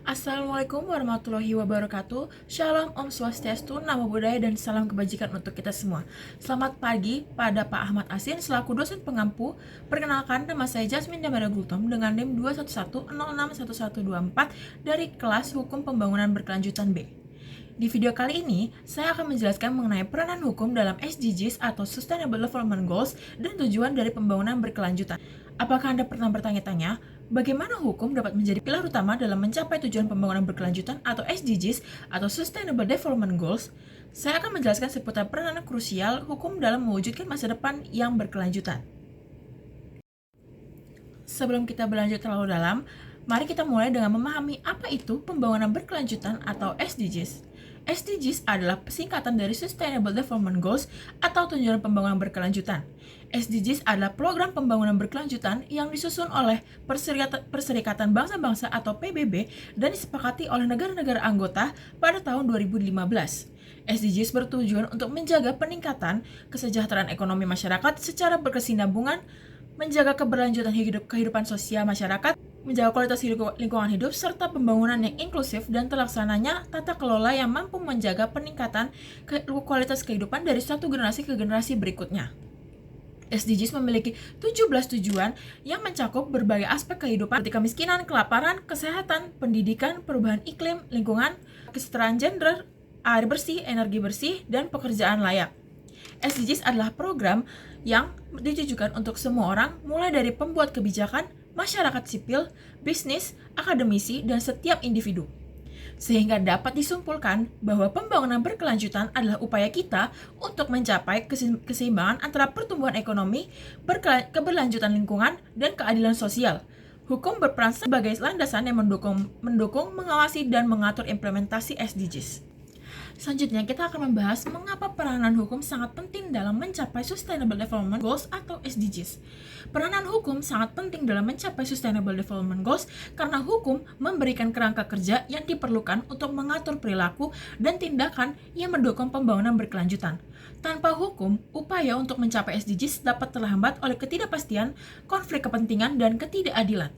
Assalamualaikum warahmatullahi wabarakatuh. Shalom, Om Swastiastu, Namo Buddhaya, dan salam kebajikan untuk kita semua. Selamat pagi pada Pak Ahmad Asin selaku dosen pengampu. Perkenalkan, nama saya Jasmine Damara Gultom dengan NIM 211061124 dari kelas Hukum Pembangunan Berkelanjutan B. Di video kali ini, saya akan menjelaskan mengenai peranan hukum dalam SDGs atau Sustainable Development Goals dan tujuan dari pembangunan berkelanjutan. Apakah Anda pernah bertanya-tanya, bagaimana hukum dapat menjadi pilar utama dalam mencapai tujuan pembangunan berkelanjutan atau SDGs atau Sustainable Development Goals? Saya akan menjelaskan seputar peranan krusial hukum dalam mewujudkan masa depan yang berkelanjutan. Sebelum kita berlanjut terlalu dalam, mari kita mulai dengan memahami apa itu pembangunan berkelanjutan atau SDGs. SDGs adalah singkatan dari Sustainable Development Goals atau tujuan pembangunan berkelanjutan. SDGs adalah program pembangunan berkelanjutan yang disusun oleh Perserikatan Bangsa-Bangsa atau PBB dan disepakati oleh negara-negara anggota pada tahun 2015. SDGs bertujuan untuk menjaga peningkatan kesejahteraan ekonomi masyarakat secara berkesinambungan, menjaga keberlanjutan kehidupan sosial masyarakat, menjaga kualitas lingkungan hidup, serta pembangunan yang inklusif dan terlaksananya tata kelola yang mampu menjaga peningkatan kualitas kehidupan dari satu generasi ke generasi berikutnya. SDGs memiliki 17 tujuan yang mencakup berbagai aspek kehidupan seperti kemiskinan, kelaparan, kesehatan, pendidikan, perubahan iklim, lingkungan, kesetaraan gender, air bersih, energi bersih, dan pekerjaan layak. SDGs adalah program yang ditujukan untuk semua orang, mulai dari pembuat kebijakan, masyarakat sipil, bisnis, akademisi, dan setiap individu. Sehingga dapat disimpulkan bahwa pembangunan berkelanjutan adalah upaya kita untuk mencapai keseimbangan antara pertumbuhan ekonomi, keberlanjutan lingkungan, dan keadilan sosial. Hukum berperan sebagai landasan yang mendukung, mengawasi, dan mengatur implementasi SDGs. Selanjutnya, kita akan membahas mengapa peranan hukum sangat penting dalam mencapai Sustainable Development Goals atau SDGs. Peranan hukum sangat penting dalam mencapai Sustainable Development Goals karena hukum memberikan kerangka kerja yang diperlukan untuk mengatur perilaku dan tindakan yang mendukung pembangunan berkelanjutan. Tanpa hukum, upaya untuk mencapai SDGs dapat terhambat oleh ketidakpastian, konflik kepentingan, dan ketidakadilan.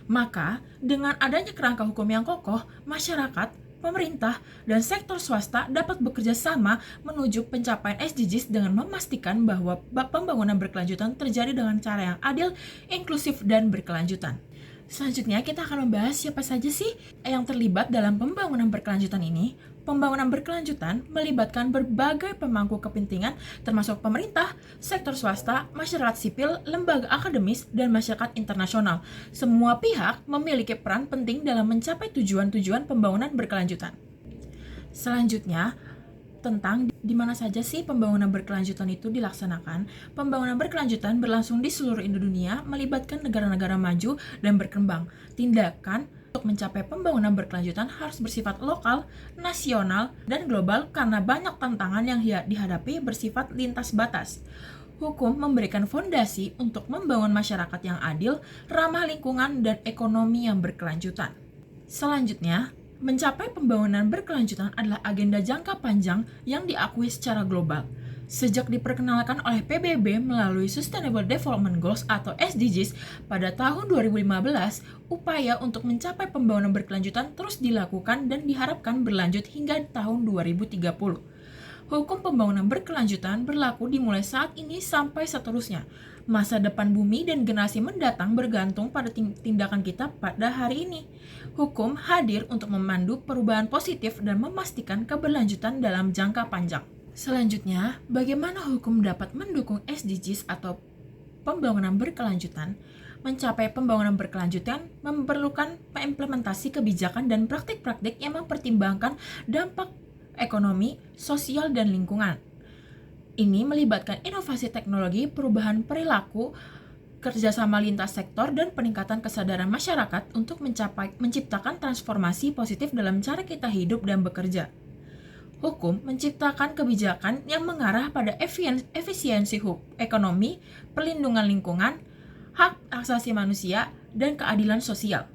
Maka, dengan adanya kerangka hukum yang kokoh, masyarakat, pemerintah, dan sektor swasta dapat bekerja sama menuju pencapaian SDGs dengan memastikan bahwa pembangunan berkelanjutan terjadi dengan cara yang adil, inklusif, dan berkelanjutan. Selanjutnya, kita akan membahas siapa saja sih yang terlibat dalam pembangunan berkelanjutan ini. Pembangunan berkelanjutan melibatkan berbagai pemangku kepentingan termasuk pemerintah, sektor swasta, masyarakat sipil, lembaga akademis, dan masyarakat internasional. Semua pihak memiliki peran penting dalam mencapai tujuan-tujuan pembangunan berkelanjutan. Selanjutnya, tentang di mana saja sih pembangunan berkelanjutan itu dilaksanakan. Pembangunan berkelanjutan berlangsung di seluruh dunia, melibatkan negara-negara maju dan berkembang. Tindakan untuk mencapai pembangunan berkelanjutan harus bersifat lokal, nasional, dan global karena banyak tantangan yang dihadapi bersifat lintas batas. Hukum memberikan fondasi untuk membangun masyarakat yang adil, ramah lingkungan, dan ekonomi yang berkelanjutan. Selanjutnya, mencapai pembangunan berkelanjutan adalah agenda jangka panjang yang diakui secara global. Sejak diperkenalkan oleh PBB melalui Sustainable Development Goals atau SDGs pada tahun 2015, upaya untuk mencapai pembangunan berkelanjutan terus dilakukan dan diharapkan berlanjut hingga tahun 2030. Hukum pembangunan berkelanjutan berlaku dimulai saat ini sampai seterusnya. Masa depan bumi dan generasi mendatang bergantung pada tindakan kita pada hari ini. Hukum hadir untuk memandu perubahan positif dan memastikan keberlanjutan dalam jangka panjang. Selanjutnya, bagaimana hukum dapat mendukung SDGs atau pembangunan berkelanjutan? Mencapai pembangunan berkelanjutan memerlukan implementasi kebijakan dan praktik-praktik yang mempertimbangkan dampak ekonomi, sosial, dan lingkungan. Ini melibatkan inovasi teknologi, perubahan perilaku, kerjasama lintas sektor, dan peningkatan kesadaran masyarakat untuk menciptakan transformasi positif dalam cara kita hidup dan bekerja. Hukum menciptakan kebijakan yang mengarah pada efisiensi ekonomi, perlindungan lingkungan, hak asasi manusia, dan keadilan sosial.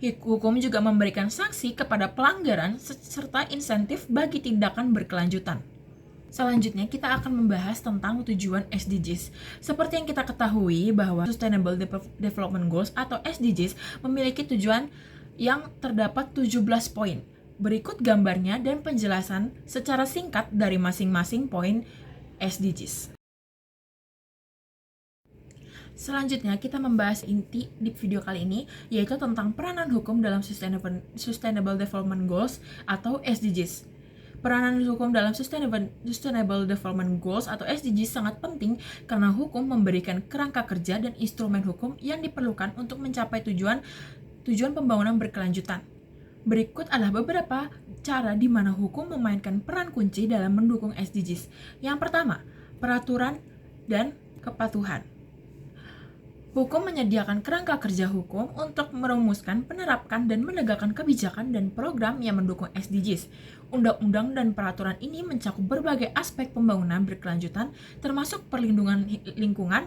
Hukum juga memberikan sanksi kepada pelanggaran serta insentif bagi tindakan berkelanjutan. Selanjutnya, kita akan membahas tentang tujuan SDGs. Seperti yang kita ketahui bahwa Sustainable Development Goals atau SDGs memiliki tujuan yang terdapat 17 poin. Berikut gambarnya dan penjelasan secara singkat dari masing-masing poin SDGs. Selanjutnya kita membahas inti di video kali ini, yaitu tentang peranan hukum dalam Sustainable Development Goals atau SDGs. Peranan hukum dalam Sustainable Development Goals atau SDGs sangat penting karena hukum memberikan kerangka kerja dan instrumen hukum yang diperlukan untuk mencapai tujuan pembangunan berkelanjutan. Berikut adalah beberapa cara di mana hukum memainkan peran kunci dalam mendukung SDGs. Yang pertama, peraturan dan kepatuhan. Hukum menyediakan kerangka kerja hukum untuk merumuskan, menerapkan, dan menegakkan kebijakan dan program yang mendukung SDGs. Undang-undang dan peraturan ini mencakup berbagai aspek pembangunan berkelanjutan, termasuk perlindungan lingkungan,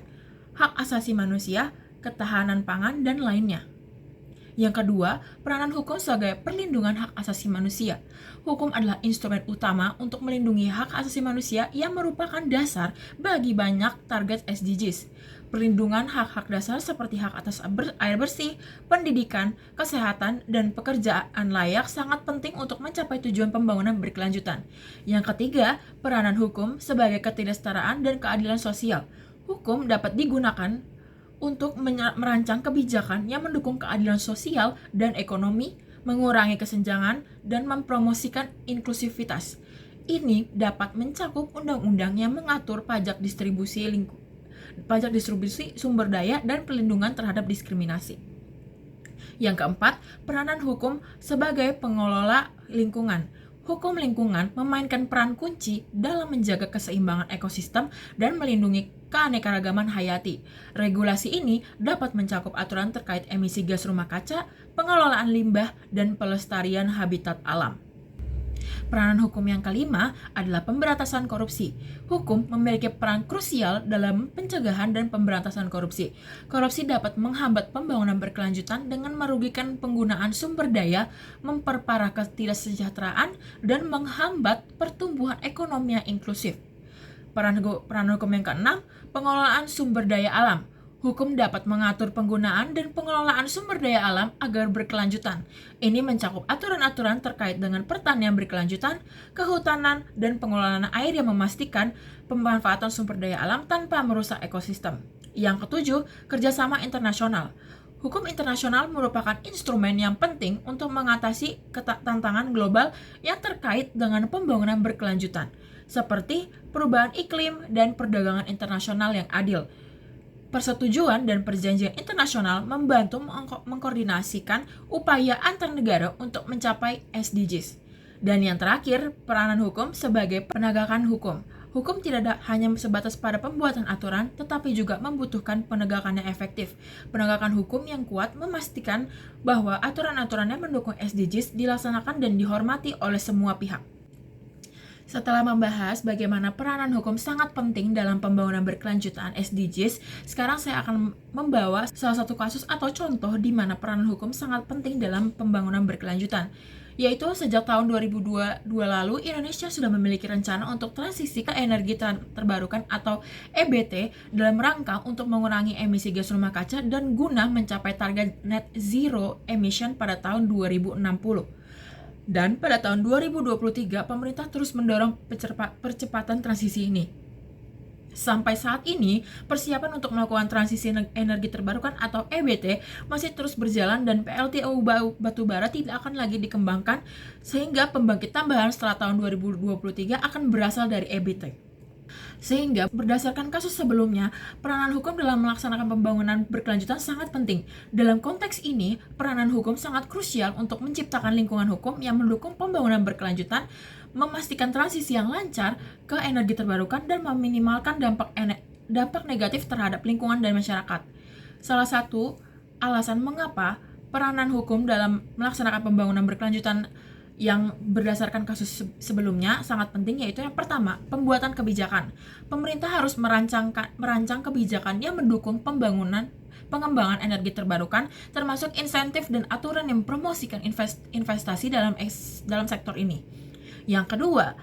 hak asasi manusia, ketahanan pangan, dan lainnya. Yang kedua, peranan hukum sebagai perlindungan hak asasi manusia. Hukum adalah instrumen utama untuk melindungi hak asasi manusia yang merupakan dasar bagi banyak target SDGs. Perlindungan hak-hak dasar seperti hak atas air bersih, pendidikan, kesehatan, dan pekerjaan layak sangat penting untuk mencapai tujuan pembangunan berkelanjutan. Yang ketiga, peranan hukum sebagai ketidaksetaraan dan keadilan sosial. Hukum dapat digunakan untuk merancang kebijakan yang mendukung keadilan sosial dan ekonomi, mengurangi kesenjangan, dan mempromosikan inklusivitas. Ini dapat mencakup undang-undang yang mengatur pajak distribusi sumber daya dan perlindungan terhadap diskriminasi. Yang keempat, peranan hukum sebagai pengelola lingkungan. Hukum lingkungan memainkan peran kunci dalam menjaga keseimbangan ekosistem dan melindungi keanekaragaman hayati. Regulasi ini dapat mencakup aturan terkait emisi gas rumah kaca, pengelolaan limbah, dan pelestarian habitat alam. Peranan hukum yang kelima adalah pemberantasan korupsi. Hukum memiliki peran krusial dalam pencegahan dan pemberantasan korupsi. Korupsi dapat menghambat pembangunan berkelanjutan dengan merugikan penggunaan sumber daya, memperparah ketidaksejahteraan, dan menghambat pertumbuhan ekonomi yang inklusif. Peran hukum yang keenam, pengelolaan sumber daya alam. Hukum dapat mengatur penggunaan dan pengelolaan sumber daya alam agar berkelanjutan. Ini mencakup aturan-aturan terkait dengan pertanian berkelanjutan, kehutanan, dan pengelolaan air yang memastikan pemanfaatan sumber daya alam tanpa merusak ekosistem. Yang ketujuh, kerjasama internasional. Hukum internasional merupakan instrumen yang penting untuk mengatasi tantangan global yang terkait dengan pembangunan berkelanjutan, seperti perubahan iklim dan perdagangan internasional yang adil. Persetujuan dan perjanjian internasional membantu mengkoordinasikan upaya antar negara untuk mencapai SDGs. Dan yang terakhir, peranan hukum sebagai penegakan hukum. Hukum tidak hanya sebatas pada pembuatan aturan, tetapi juga membutuhkan penegakan yang efektif. Penegakan hukum yang kuat memastikan bahwa aturan-aturan yang mendukung SDGs dilaksanakan dan dihormati oleh semua pihak. Setelah membahas bagaimana peranan hukum sangat penting dalam pembangunan berkelanjutan SDGs, sekarang saya akan membawa salah satu kasus atau contoh di mana peranan hukum sangat penting dalam pembangunan berkelanjutan. Yaitu sejak tahun 2022 lalu, Indonesia sudah memiliki rencana untuk transisi ke energi terbarukan atau EBT dalam rangka untuk mengurangi emisi gas rumah kaca dan guna mencapai target net zero emission pada tahun 2060. Dan pada tahun 2023, pemerintah terus mendorong percepatan transisi ini. Sampai saat ini, persiapan untuk melakukan transisi energi terbarukan atau EBT masih terus berjalan dan PLTU batubara tidak akan lagi dikembangkan, sehingga pembangkit tambahan setelah tahun 2023 akan berasal dari EBT. Sehingga berdasarkan kasus sebelumnya, peranan hukum dalam melaksanakan pembangunan berkelanjutan sangat penting. Dalam konteks ini, peranan hukum sangat krusial untuk menciptakan lingkungan hukum yang mendukung pembangunan berkelanjutan, memastikan transisi yang lancar ke energi terbarukan, dan meminimalkan dampak negatif terhadap lingkungan dan masyarakat. Salah satu alasan mengapa peranan hukum dalam melaksanakan pembangunan berkelanjutan yang berdasarkan kasus sebelumnya sangat penting, yaitu yang pertama, pembuatan kebijakan. Pemerintah harus merancang kebijakan yang mendukung pengembangan energi terbarukan, termasuk insentif dan aturan yang mempromosikan investasi dalam sektor ini. Yang kedua,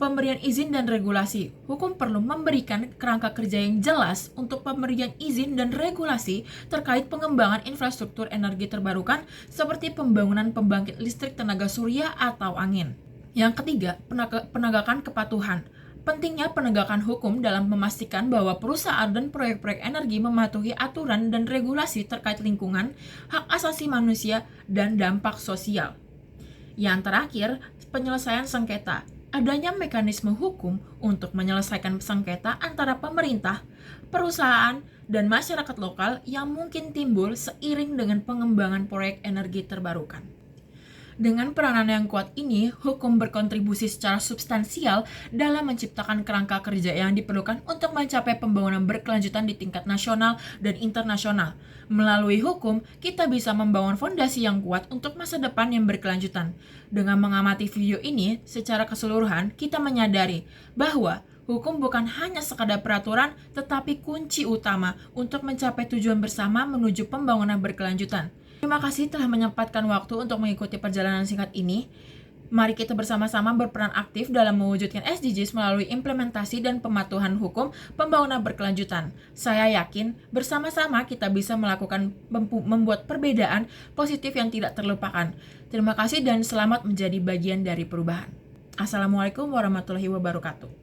Pemberian izin dan regulasi. Hukum perlu memberikan kerangka kerja yang jelas untuk pemberian izin dan regulasi terkait pengembangan infrastruktur energi terbarukan seperti pembangunan pembangkit listrik tenaga surya atau angin. Yang ketiga, penegakan kepatuhan. Pentingnya penegakan hukum dalam memastikan bahwa perusahaan dan proyek-proyek energi mematuhi aturan dan regulasi terkait lingkungan, hak asasi manusia, dan dampak sosial. Yang terakhir, penyelesaian sengketa. Adanya mekanisme hukum untuk menyelesaikan sengketa antara pemerintah, perusahaan, dan masyarakat lokal yang mungkin timbul seiring dengan pengembangan proyek energi terbarukan. Dengan peranan yang kuat ini, hukum berkontribusi secara substansial dalam menciptakan kerangka kerja yang diperlukan untuk mencapai pembangunan berkelanjutan di tingkat nasional dan internasional. Melalui hukum, kita bisa membangun fondasi yang kuat untuk masa depan yang berkelanjutan. Dengan mengamati video ini secara keseluruhan, kita menyadari bahwa hukum bukan hanya sekadar peraturan, tetapi kunci utama untuk mencapai tujuan bersama menuju pembangunan berkelanjutan. Terima kasih telah menyempatkan waktu untuk mengikuti perjalanan singkat ini. Mari kita bersama-sama berperan aktif dalam mewujudkan SDGs melalui implementasi dan pematuhan hukum pembangunan berkelanjutan. Saya yakin bersama-sama kita bisa membuat perbedaan positif yang tidak terlupakan. Terima kasih dan selamat menjadi bagian dari perubahan. Assalamualaikum warahmatullahi wabarakatuh.